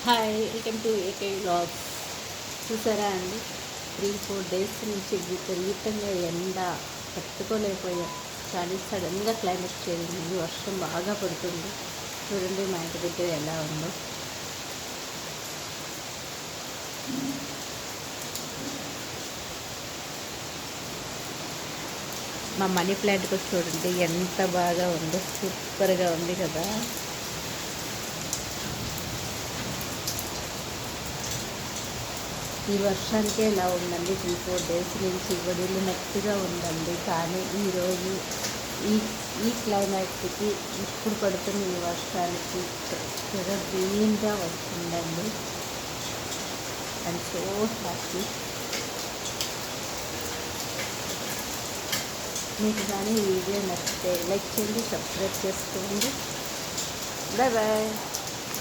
Hi, welcome to AK vlogs. చూసారా అండి, 3-4 days నుంచి విపరీతంగా ఎండ తట్టుకోలేకపోయాం. కానీ సడన్గా క్లైమేట్ చేంజ్ అయింది, వర్షం బాగా పడుతుంది. చూడండి మా ఇంటి దగ్గర ఎలా ఉందో. మా మనీ ప్లాంట్ కూడా చూడండి ఎంత బాగా ఉందో, సూపర్గా ఉంది కదా. ఈ వర్షానికే ఇలా ఉందండి. 3-4 డేస్ నుంచి వడిలు నట్టుగా ఉందండి. కానీ ఈరోజు ఈ ఈ క్లైమేట్కి, ఇప్పుడు పడుతున్న ఈ వర్షానికి చక్కగా గ్రీన్గా వస్తుందండి. And so happy. మీకు కానీ ఈ వీడియో నచ్చితే లైక్ చేయండి, సబ్స్క్రైబ్ చేసుకోండి. Bye bye.